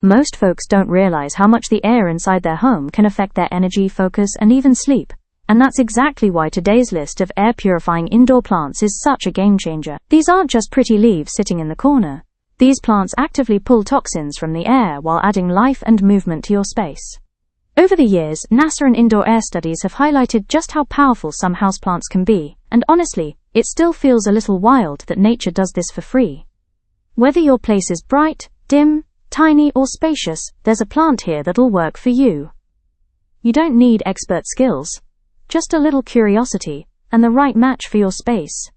Most folks don't realize how much the air inside their home can affect their energy, focus, and even sleep. And that's exactly why today's list of air-purifying indoor plants is such a game-changer. These aren't just pretty leaves sitting in the corner. These plants actively pull toxins from the air while adding life and movement to your space. Over the years, NASA and indoor air studies have highlighted just how powerful some houseplants can be, and honestly, it still feels a little wild that nature does this for free. Whether your place is bright, dim, tiny, or spacious, there's a plant here that'll work for you. You don't need expert skills, just a little curiosity, and the right match for your space.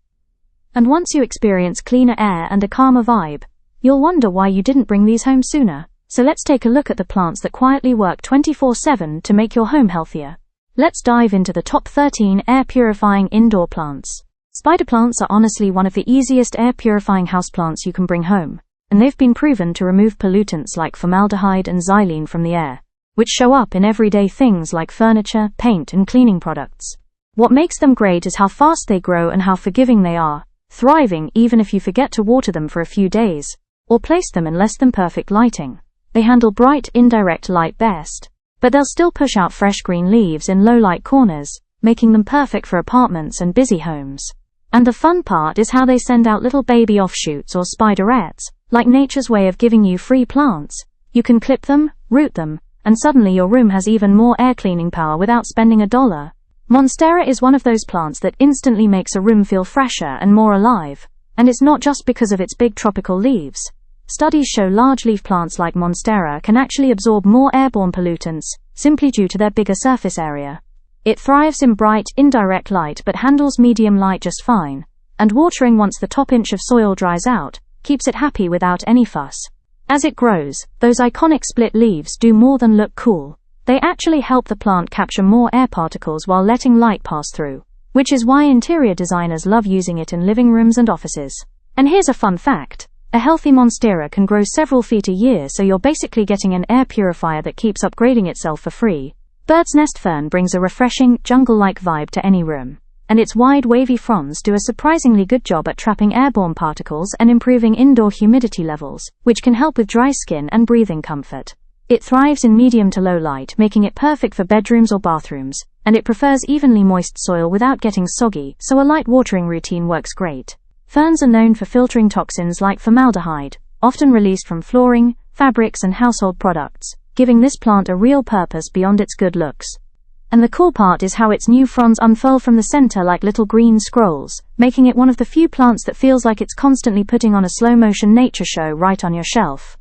And once you experience cleaner air and a calmer vibe, you'll wonder why you didn't bring these home sooner. So let's take a look at the plants that quietly work 24/7 to make your home healthier. Let's dive into the top 13 air-purifying indoor plants. Spider plants are honestly one of the easiest air-purifying houseplants you can bring home, and they've been proven to remove pollutants like formaldehyde and xylene from the air, which show up in everyday things like furniture, paint, and cleaning products. What makes them great is how fast they grow and how forgiving they are, thriving even if you forget to water them for a few days, or place them in less than perfect lighting. They handle bright, indirect light best, but they'll still push out fresh green leaves in low-light corners, making them perfect for apartments and busy homes. And the fun part is how they send out little baby offshoots or spiderettes, like nature's way of giving you free plants. You can clip them, root them, and suddenly your room has even more air cleaning power without spending $1. Monstera is one of those plants that instantly makes a room feel fresher and more alive, and it's not just because of its big tropical leaves. Studies show large leaf plants like Monstera can actually absorb more airborne pollutants, simply due to their bigger surface area. It thrives in bright, indirect light but handles medium light just fine, and watering once the top inch of soil dries out keeps it happy without any fuss. As it grows, those iconic split leaves do more than look cool. They actually help the plant capture more air particles while letting light pass through, which is why interior designers love using it in living rooms and offices. And here's a fun fact. A healthy Monstera can grow several feet a year, so you're basically getting an air purifier that keeps upgrading itself for free. Bird's nest fern brings a refreshing, jungle-like vibe to any room, and its wide, wavy fronds do a surprisingly good job at trapping airborne particles and improving indoor humidity levels, which can help with dry skin and breathing comfort. It thrives in medium to low light, making it perfect for bedrooms or bathrooms, and it prefers evenly moist soil without getting soggy, so a light watering routine works great. Ferns are known for filtering toxins like formaldehyde, often released from flooring, fabrics, and household products, giving this plant a real purpose beyond its good looks. And the cool part is how its new fronds unfurl from the center like little green scrolls, making it one of the few plants that feels like it's constantly putting on a slow-motion nature show right on your shelf.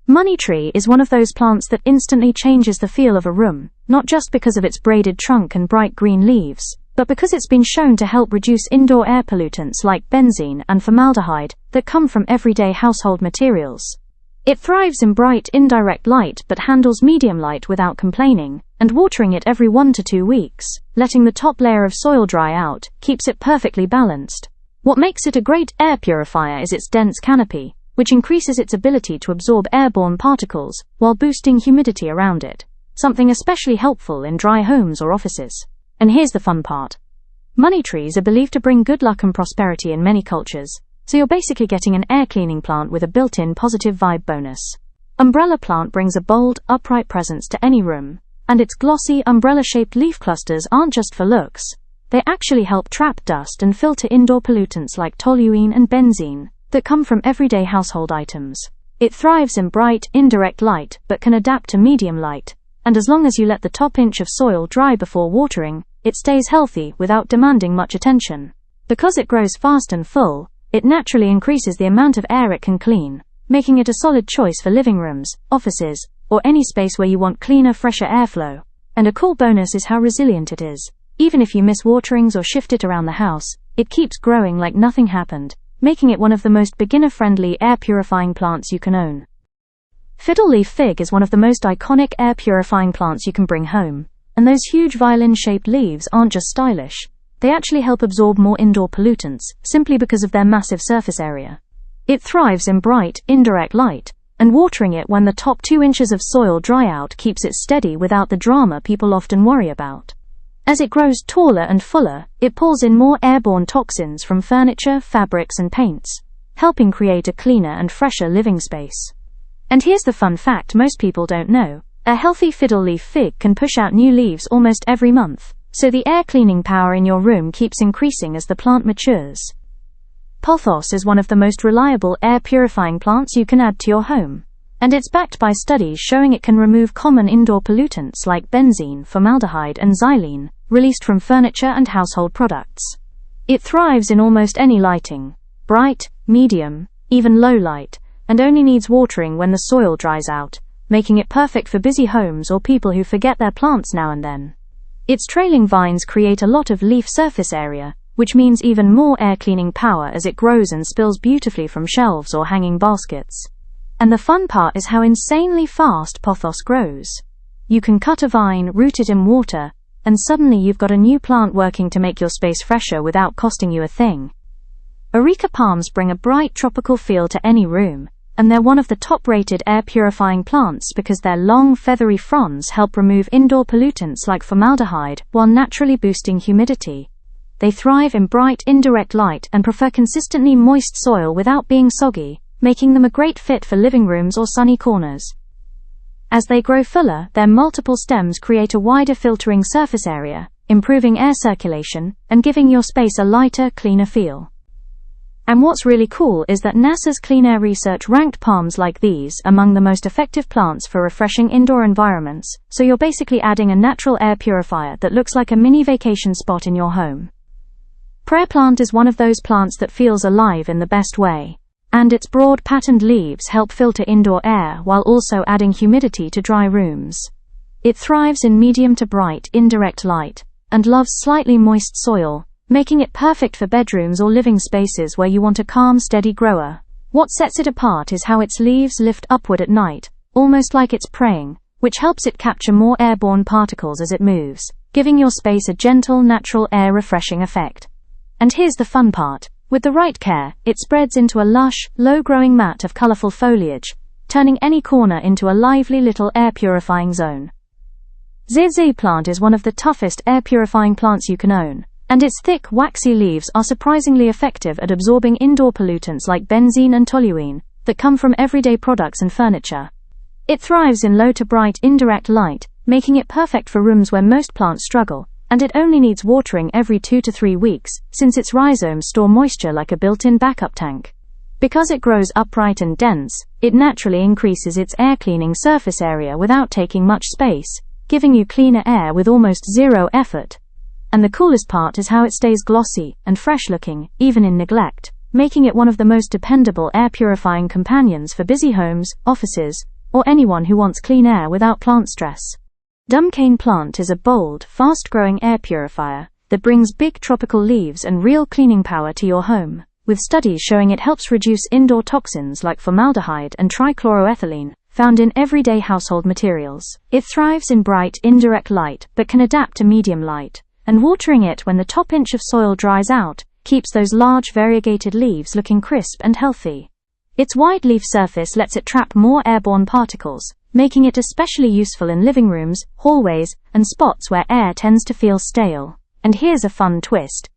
Money tree is one of those plants that instantly changes the feel of a room, not just because of its braided trunk and bright green leaves, but because it's been shown to help reduce indoor air pollutants like benzene and formaldehyde that come from everyday household materials. It thrives in bright, indirect light but handles medium light without complaining, and watering it every 1 to 2 weeks, letting the top layer of soil dry out, keeps it perfectly balanced. What makes it a great air purifier is its dense canopy, which increases its ability to absorb airborne particles while boosting humidity around it, something especially helpful in dry homes or offices. And here's the fun part. Money trees are believed to bring good luck and prosperity in many cultures, so you're basically getting an air cleaning plant with a built-in positive vibe bonus. Umbrella plant brings a bold, upright presence to any room, and its glossy, umbrella-shaped leaf clusters aren't just for looks. They actually help trap dust and filter indoor pollutants like toluene and benzene that come from everyday household items. It thrives in bright, indirect light but can adapt to medium light, and as long as you let the top inch of soil dry before watering, it stays healthy without demanding much attention. Because it grows fast and full, it naturally increases the amount of air it can clean, making it a solid choice for living rooms, offices, or any space where you want cleaner, fresher airflow. And a cool bonus is how resilient it is. Even if you miss waterings or shift it around the house, it keeps growing like nothing happened, making it one of the most beginner-friendly air-purifying plants you can own. Fiddle Leaf Fig is one of the most iconic air-purifying plants you can bring home, and those huge violin-shaped leaves aren't just stylish. They actually help absorb more indoor pollutants, simply because of their massive surface area. It thrives in bright, indirect light, and watering it when the top 2 inches of soil dry out keeps it steady without the drama people often worry about. As it grows taller and fuller, it pulls in more airborne toxins from furniture, fabrics, and paints, helping create a cleaner and fresher living space. And here's the fun fact most people don't know. A healthy fiddle leaf fig can push out new leaves almost every month, so the air cleaning power in your room keeps increasing as the plant matures. Pothos is one of the most reliable air purifying plants you can add to your home, and it's backed by studies showing it can remove common indoor pollutants like benzene, formaldehyde, and xylene, released from furniture and household products. It thrives in almost any lighting, bright, medium, even low light, and only needs watering when the soil dries out, making it perfect for busy homes or people who forget their plants now and then. Its trailing vines create a lot of leaf surface area, which means even more air cleaning power as it grows and spills beautifully from shelves or hanging baskets. And the fun part is how insanely fast Pothos grows. You can cut a vine, root it in water, and suddenly you've got a new plant working to make your space fresher without costing you a thing. Areca Palms bring a bright tropical feel to any room, and they're one of the top-rated air-purifying plants because their long, feathery fronds help remove indoor pollutants like formaldehyde while naturally boosting humidity. They thrive in bright, indirect light and prefer consistently moist soil without being soggy, making them a great fit for living rooms or sunny corners. As they grow fuller, their multiple stems create a wider filtering surface area, improving air circulation and giving your space a lighter, cleaner feel. And what's really cool is that NASA's clean air research ranked palms like these among the most effective plants for refreshing indoor environments, so you're basically adding a natural air purifier that looks like a mini vacation spot in your home. Prayer plant is one of those plants that feels alive in the best way, and its broad patterned leaves help filter indoor air while also adding humidity to dry rooms. It thrives in medium to bright, indirect light, and loves slightly moist soil, making it perfect for bedrooms or living spaces where you want a calm, steady grower. What sets it apart is how its leaves lift upward at night, almost like it's praying, which helps it capture more airborne particles as it moves, giving your space a gentle, natural air refreshing effect. And here's the fun part. With the right care, it spreads into a lush, low-growing mat of colorful foliage, turning any corner into a lively little air-purifying zone. ZZ plant is one of the toughest air-purifying plants you can own, and its thick, waxy leaves are surprisingly effective at absorbing indoor pollutants like benzene and toluene that come from everyday products and furniture. It thrives in low to bright, indirect light, making it perfect for rooms where most plants struggle, and it only needs watering every 2 to 3 weeks, since its rhizomes store moisture like a built-in backup tank. Because it grows upright and dense, it naturally increases its air-cleaning surface area without taking much space, giving you cleaner air with almost zero effort. And the coolest part is how it stays glossy and fresh-looking, even in neglect, making it one of the most dependable air-purifying companions for busy homes, offices, or anyone who wants clean air without plant stress. Dumcane plant is a bold, fast-growing air purifier that brings big tropical leaves and real cleaning power to your home, with studies showing it helps reduce indoor toxins like formaldehyde and trichloroethylene, found in everyday household materials. It thrives in bright, indirect light but can adapt to medium light, and watering it when the top inch of soil dries out keeps those large variegated leaves looking crisp and healthy. Its wide leaf surface lets it trap more airborne particles, making it especially useful in living rooms, hallways, and spots where air tends to feel stale. And here's a fun twist.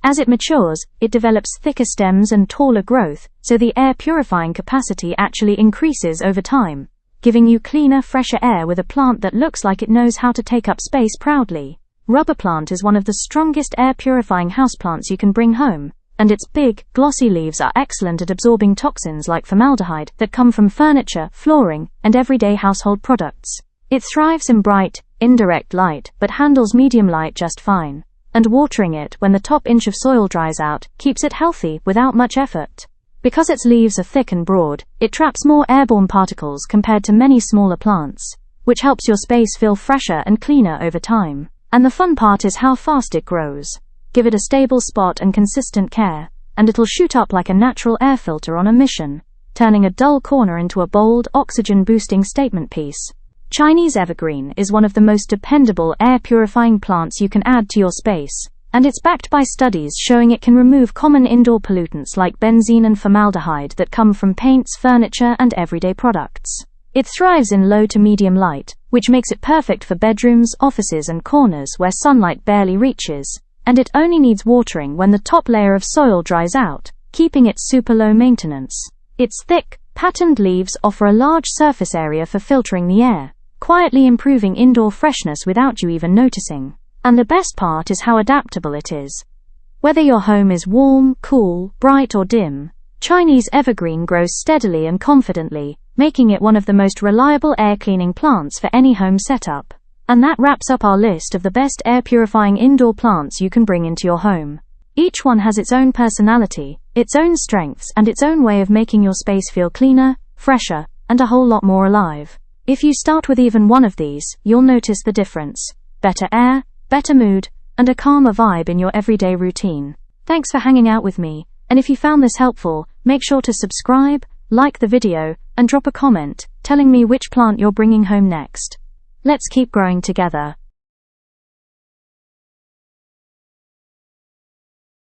As it matures, it develops thicker stems and taller growth, so the air purifying capacity actually increases over time, giving you cleaner, fresher air with a plant that looks like it knows how to take up space proudly. Rubber plant is one of the strongest air purifying houseplants you can bring home, and its big, glossy leaves are excellent at absorbing toxins like formaldehyde that come from furniture, flooring, and everyday household products. It thrives in bright, indirect light but handles medium light just fine, and watering it when the top inch of soil dries out keeps it healthy without much effort. Because its leaves are thick and broad, it traps more airborne particles compared to many smaller plants, which helps your space feel fresher and cleaner over time. And the fun part is how fast it grows. Give it a stable spot and consistent care, and it'll shoot up like a natural air filter on a mission, turning a dull corner into a bold, oxygen-boosting statement piece. Chinese Evergreen is one of the most dependable air-purifying plants you can add to your space, and it's backed by studies showing it can remove common indoor pollutants like benzene and formaldehyde that come from paints, furniture, and everyday products. It thrives in low to medium light, which makes it perfect for bedrooms, offices, and corners where sunlight barely reaches, and it only needs watering when the top layer of soil dries out, keeping it super low maintenance. Its thick, Patterned leaves offer a large surface area for filtering the air, quietly improving indoor freshness without you even noticing. And the best part is how adaptable it is. Whether your home is warm, cool, bright or dim, Chinese evergreen grows steadily and confidently, making it one of the most reliable air cleaning plants for any home setup. And that wraps up our list of the best air purifying indoor plants you can bring into your home. Each one has its own personality, its own strengths, and its own way of making your space feel cleaner, fresher, and a whole lot more alive. If you start with even one of these, you'll notice the difference. Better air, better mood, and a calmer vibe in your everyday routine. Thanks for hanging out with me, and if you found this helpful, make sure to subscribe, like the video, and drop a comment telling me which plant you're bringing home next. Let's keep growing together.